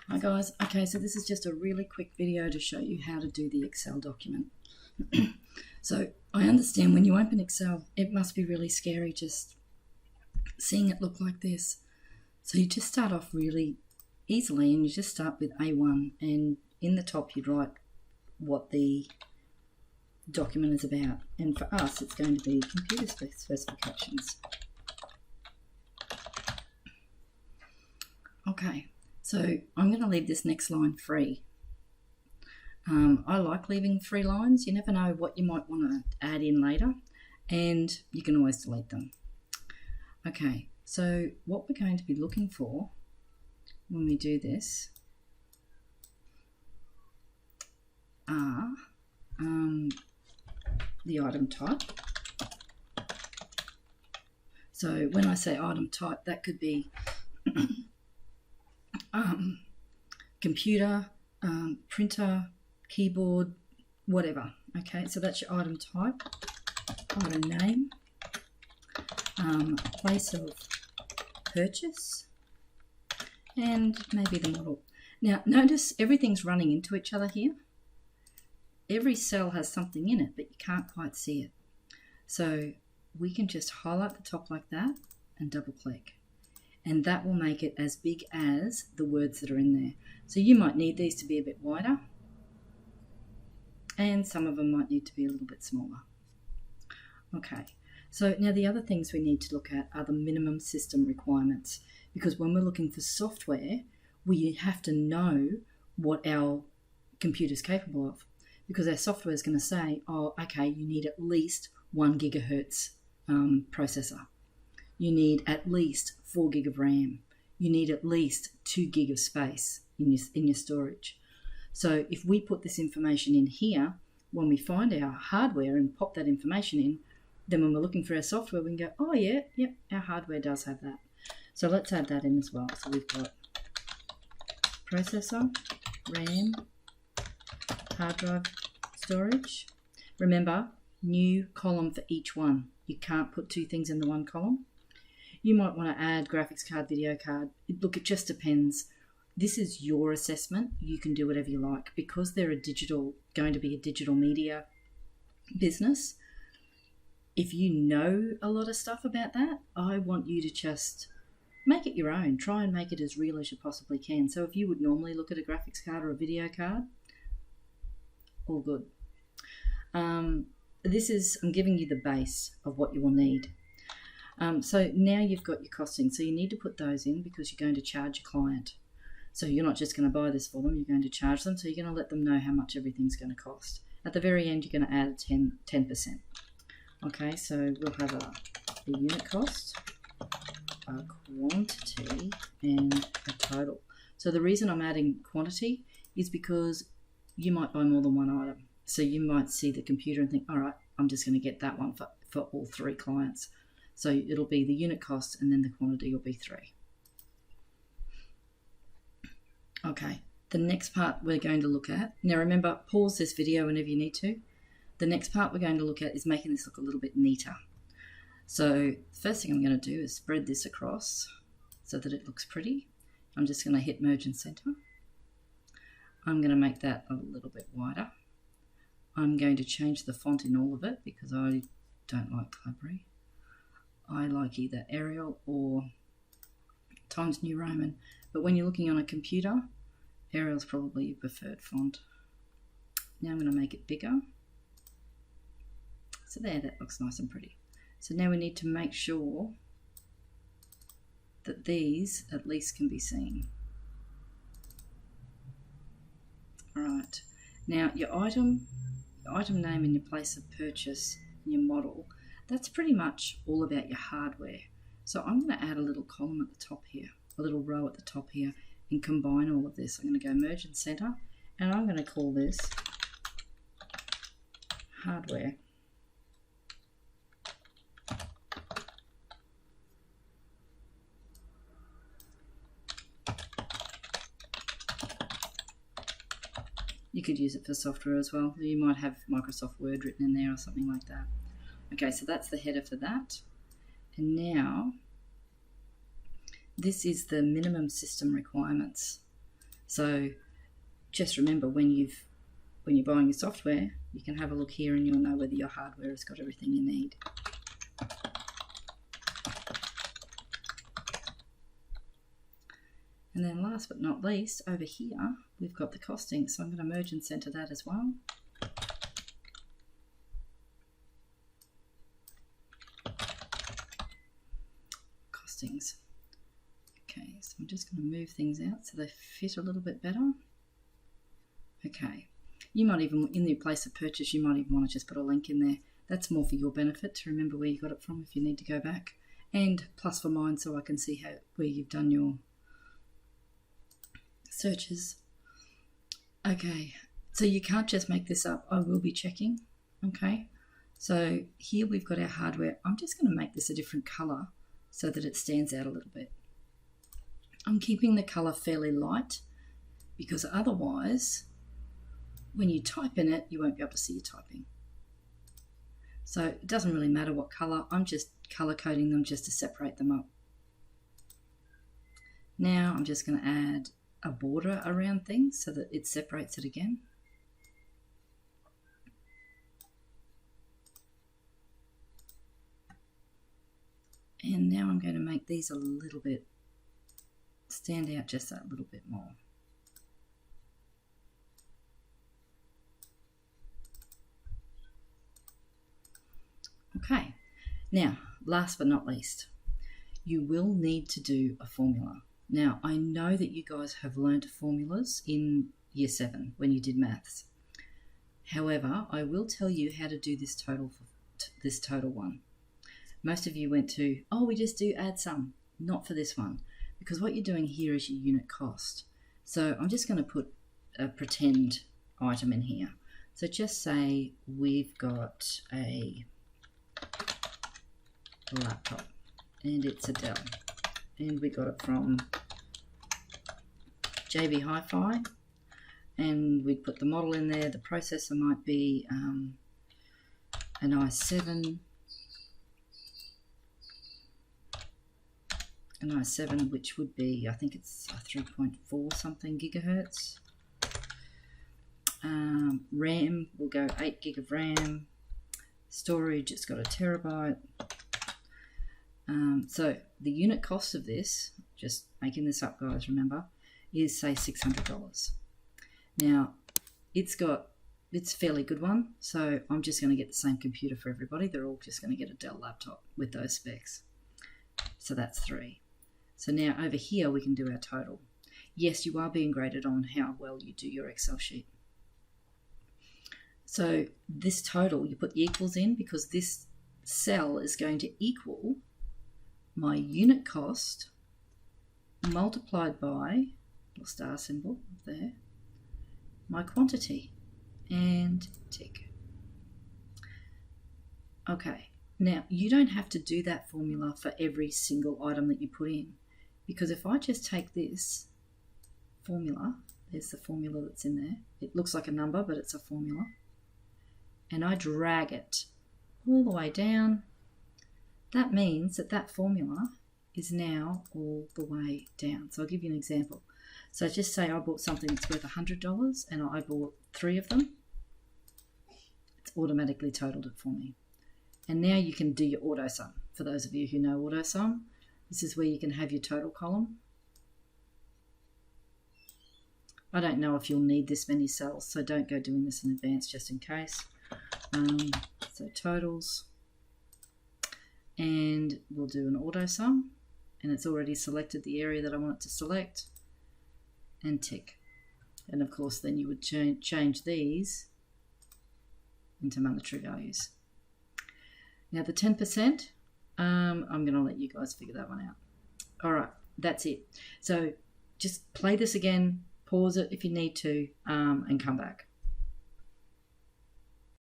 Hi guys, okay, so this is just a really quick video to show you how to do the Excel document. So I understand when you open Excel, it must be really scary just seeing it look like this. So you just start off really easily and you just start with A1, and in the top you'd write what the document is about. And for us, it's going to be computer specifications. Okay. So I'm going to leave this next line free. I like leaving free lines. You never know what you might want to add in later, and you can always delete them. Okay, so what we're going to be looking for when we do this are the item type. So when I say item type, that could be computer, printer, keyboard, whatever. Okay, so that's your item type, item name, place of purchase, and maybe the model. Now notice everything's running into each other here. Every cell has something in it, but you can't quite see it. So we can just highlight the top like that and double click. And that will make it as big as the words that are in there. So you might need these to be a bit wider, and some of them might need to be a little bit smaller. Okay, so now the other things we need to look at are the minimum system requirements, because when we're looking for software, we have to know what our computer's capable of, because our software is going to say, oh, okay, you need at least 1 gigahertz processor. You need at least 4 gig of RAM. You need at least 2 gig of space in your storage. So if we put this information in here, when we find our hardware and pop that information in, then when we're looking for our software, we can go, oh yeah, yep, our hardware does have that. So let's add that in as well. So we've got processor, RAM, hard drive, storage. Remember, new column for each one. You can't put 2 things in the one column. You might want to add graphics card, video card. Look, it just depends. This is your assessment. You can do whatever you like. Because they're going to be a digital media business, if you know a lot of stuff about that, I want you to just make it your own. Try and make it as real as you possibly can. So if you would normally look at a graphics card or a video card, all good. I'm giving you the base of what you will need. So now you've got your costing, so you need to put those in because you're going to charge your client. So you're not just going to buy this for them, you're going to charge them, so you're going to let them know how much everything's going to cost. At the very end, you're going to add 10%. Okay, so we'll have a unit cost, a quantity, and a total. So the reason I'm adding quantity is because you might buy more than one item. So you might see the computer and think, all right, I'm just going to get that one for all 3 clients. So it'll be the unit cost and then the quantity will be 3. Okay, the next part we're going to look at, now remember, pause this video whenever you need to. The next part we're going to look at is making this look a little bit neater. So the first thing I'm going to do is spread this across so that it looks pretty. I'm just going to hit merge and center. I'm going to make that a little bit wider. I'm going to change the font in all of it because I don't like Calibri. I like either Arial or Times New Roman, but when you're looking on a computer, Arial's probably your preferred font. Now I'm going to make it bigger. So there, that looks nice and pretty. So now we need to make sure that these at least can be seen. Alright, now your item name and your place of purchase, and your model, that's pretty much all about your hardware. So I'm going to add a little column at the top here, a little row at the top here, and combine all of this. I'm going to go merge and center, and I'm going to call this hardware. You could use it for software as well. You might have Microsoft Word written in there or something like that. Okay, so that's the header for that. And now This is the minimum system requirements. So just remember when you're buying your software, you can have a look here and you'll know whether your hardware has got everything you need. And then last but not least, over here, we've got the costing. So I'm going to merge and center that as well. Costings. Okay, so I'm just going to move things out so they fit a little bit better. Okay, you might even, in the place of purchase, you might even want to just put a link in there. That's more for your benefit to remember where you got it from if you need to go back. And plus for mine so I can see where you've done your searches. Okay, so you can't just make this up. I will be checking. Okay, so here we've got our hardware. I'm just going to make this a different color so that it stands out a little bit. I'm keeping the color fairly light because otherwise when you type in it you won't be able to see your typing. So it doesn't really matter what color. I'm just color coding them just to separate them up. Now I'm just going to add a border around things so that it separates it again. And now I'm going to make these a little bit stand out just that little bit more. Okay, now last but not least, you will need to do a formula. Now, I know that you guys have learned formulas in Year 7 when you did maths. However, I will tell you how to do this total one. Most of you went to, oh, we just do add sum. Not for this one, because what you're doing here is your unit cost. So I'm just going to put a pretend item in here. So just say we've got a laptop and it's a Dell. And we got it from JB Hi-Fi, and we'd put the model in there. The processor might be an i7, which would be, I think it's a 3.4 something gigahertz. RAM, we'll go 8 gig of RAM. Storage, it's got a terabyte. So the unit cost of this, just making this up guys, remember, is say $600. Now it's a fairly good one, so I'm just going to get the same computer for everybody. They're all just going to get a Dell laptop with those specs. So that's 3. So now over here we can do our total. Yes, you are being graded on how well you do your Excel sheet. So this total, you put the equals in because this cell is going to equal my unit cost multiplied by, the star symbol there, my quantity, and tick. Okay, now you don't have to do that formula for every single item that you put in, because if I just take this formula, there's the formula that's in there, it looks like a number but it's a formula, and I drag it all the way down, that means that that formula is now all the way down. So I'll give you an example. So just say I bought something that's worth $100 and I bought 3 of them. It's automatically totaled it for me. And now you can do your auto sum. For those of you who know auto sum, this is where you can have your total column. I don't know if you'll need this many cells, so don't go doing this in advance just in case. So totals, and we'll do an auto sum, and it's already selected the area that I want it to select, and tick. And of course then you would change these into monetary values. Now the 10%, I'm going to let you guys figure that one out. All right, that's it. So just play this again, pause it if you need to, and come back.